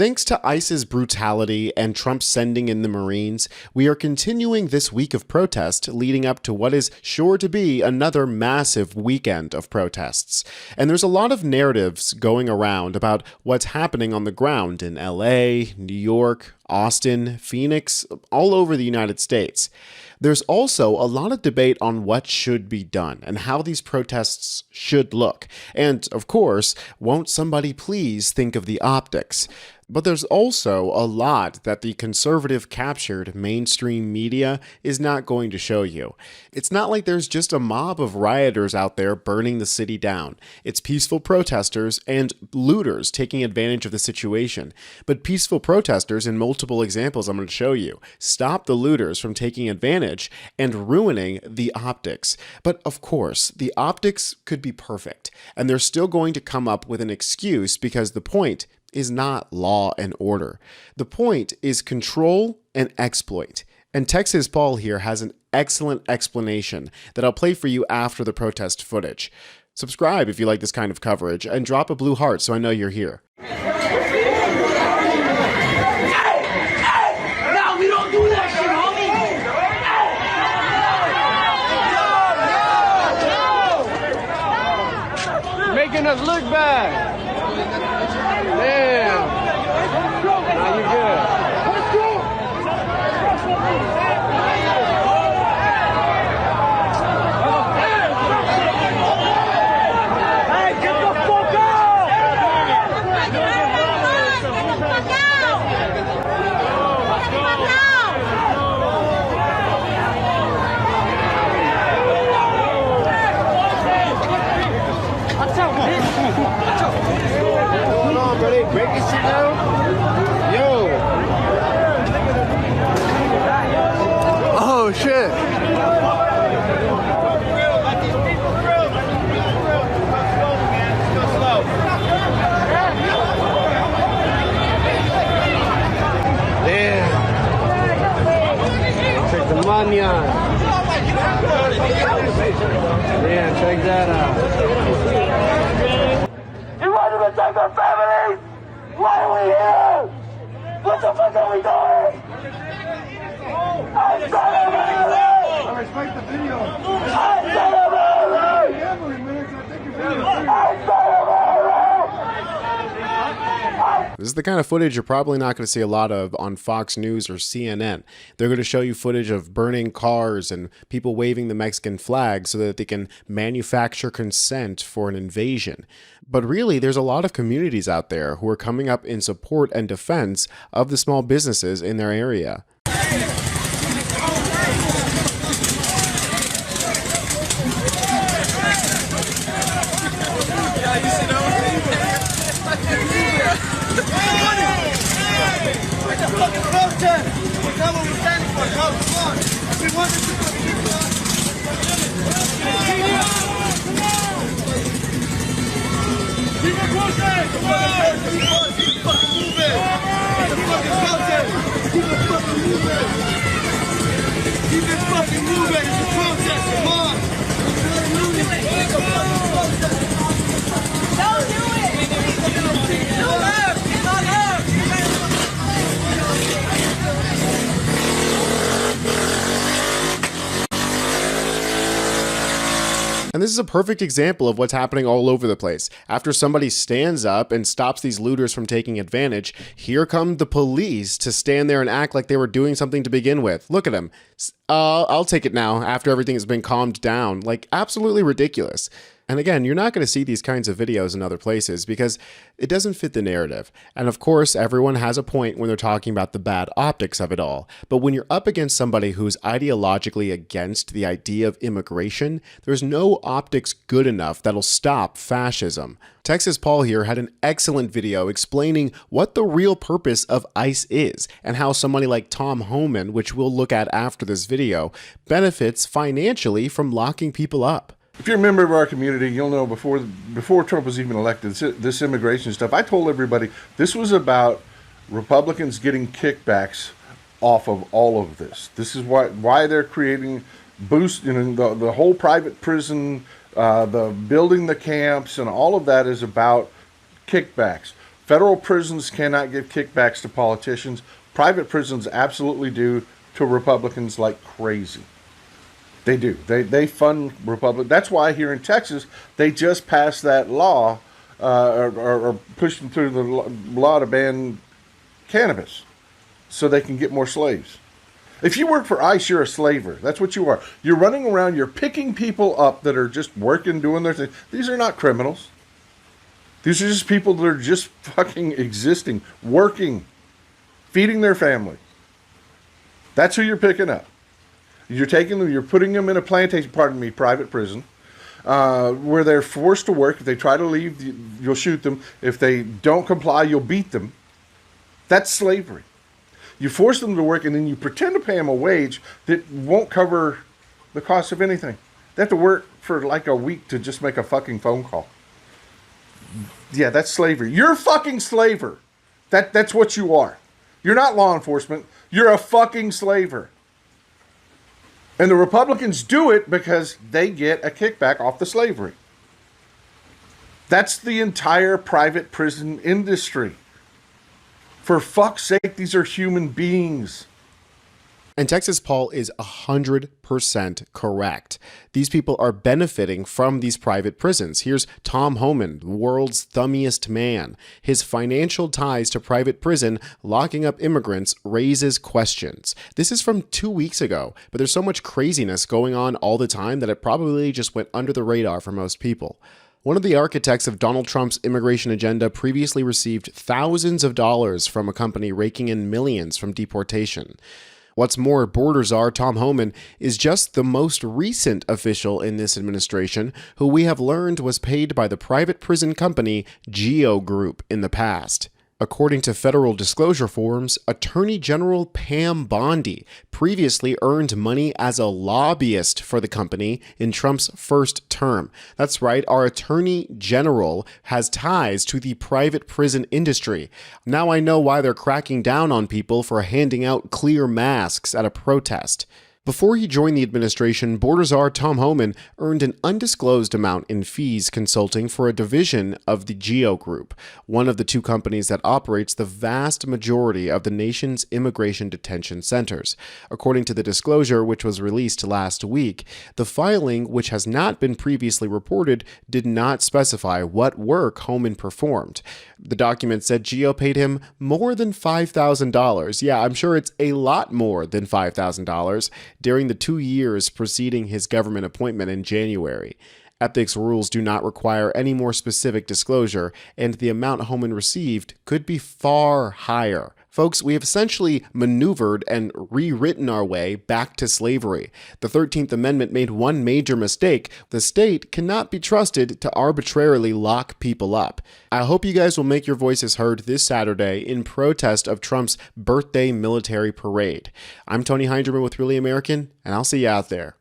Thanks to ICE's brutality and Trump sending in the Marines, we are continuing this week of protest leading up to what is sure to be another massive weekend of protests. And there's a lot of narratives going around about what's happening on the ground in LA, New York, Austin, Phoenix, all over the United States. There's also a lot of debate on what should be done and how these protests should look. And, of course, won't somebody please think of the optics? But there's also a lot that the conservative captured mainstream media is not going to show you. It's not like there's just a mob of rioters out there burning the city down. It's peaceful protesters and looters taking advantage of the situation. But peaceful protesters, in multiple examples I'm going to show you, stop the looters from taking advantage and ruining the optics. But of course, the optics could be perfect, and they're still going to come up with an excuse because the point is not law and order. The point is control and exploit. And Texas Paul here has an excellent explanation that I'll play for you after the protest footage. Subscribe if you like this kind of coverage and drop a blue heart so I know you're here. No, we don't do that shit, homie! No! Making us look bad. Damn. Now you good. Hey, get the fuck out! What's going on, bro? They breaking shit down? Yo. Oh, shit. Damn. Check the money on. Damn, check that out. You want to protect our families? Why are we here? What the fuck are we doing? I'm son of a bitch! I respect the video. I'm son of a bitch! I'm son of a This is the kind of footage you're probably not going to see a lot of on Fox News or CNN. They're going to show you footage of burning cars and people waving the Mexican flag so that they can manufacture consent for an invasion. But really, there's a lot of communities out there who are coming up in support and defense of the small businesses in their area. Keep it fucking moving. It's a protest. Come on. Don't do it. No love. It's not love. And this is a perfect example of what's happening all over the place. After somebody stands up and stops these looters from taking advantage, here come the police to stand there and act like they were doing something to begin with. Look at them. I'll take it now after everything has been calmed down. Like, absolutely ridiculous. And again, you're not going to see these kinds of videos in other places because it doesn't fit the narrative. And of course, everyone has a point when they're talking about the bad optics of it all. But when you're up against somebody who's ideologically against the idea of immigration, there's no optics good enough that'll stop fascism. Texas Paul here had an excellent video explaining what the real purpose of ICE is and how somebody like Tom Homan, which we'll look at after this video, benefits financially from locking people up. If you're a member of our community, you'll know before Trump was even elected, this immigration stuff, I told everybody this was about Republicans getting kickbacks off of all of this. This is why they're creating the whole private prison, the building the camps, and all of that is about kickbacks Federal prisons cannot give kickbacks to politicians. Private prisons absolutely do to Republicans like crazy. They do. They fund Republicans. That's why here in Texas, they just passed that law or pushed them through the law to ban cannabis so they can get more slaves. If you work for ICE, you're a slaver. That's what you are. You're running around, you're picking people up that are just working, doing their thing. These are not criminals. These are just people that are just fucking existing, working, feeding their family. That's who you're picking up. You're taking them, you're putting them in a private prison, where they're forced to work. If they try to leave, you'll shoot them. If they don't comply, you'll beat them. That's slavery. You force them to work, and then you pretend to pay them a wage that won't cover the cost of anything. They have to work for like a week to just make a fucking phone call. Yeah, that's slavery. You're a fucking slaver. That's what you are. You're not law enforcement. You're a fucking slaver. And the Republicans do it because they get a kickback off the slavery. That's the entire private prison industry. For fuck's sake, these are human beings. And Texas Paul is 100% correct. These people are benefiting from these private prisons. Here's Tom Homan, the world's thummiest man. His financial ties to private prison locking up immigrants raises questions. This is from 2 weeks ago, but there's so much craziness going on all the time that it probably just went under the radar for most people. One of the architects of Donald Trump's immigration agenda previously received thousands of dollars from a company raking in millions from deportation. What's more, border czar Tom Homan is just the most recent official in this administration who we have learned was paid by the private prison company Geo Group in the past. According to federal disclosure forms, Attorney General Pam Bondi previously earned money as a lobbyist for the company in Trump's first term. That's right, our Attorney General has ties to the private prison industry. Now I know why they're cracking down on people for handing out clear masks at a protest. Before he joined the administration, border czar Tom Homan earned an undisclosed amount in fees consulting for a division of the Geo Group, one of the two companies that operates the vast majority of the nation's immigration detention centers. According to the disclosure, which was released last week, the filing, which has not been previously reported, did not specify what work Homan performed. The document said Geo paid him more than $5,000. Yeah, I'm sure it's a lot more than $5,000. During the 2 years preceding his government appointment in January. Ethics rules do not require any more specific disclosure, and the amount Homan received could be far higher. Folks, we have essentially maneuvered and rewritten our way back to slavery. The 13th Amendment made one major mistake. The state cannot be trusted to arbitrarily lock people up. I hope you guys will make your voices heard this Saturday in protest of Trump's birthday military parade. I'm Tony Hinderman with Really American, and I'll see you out there.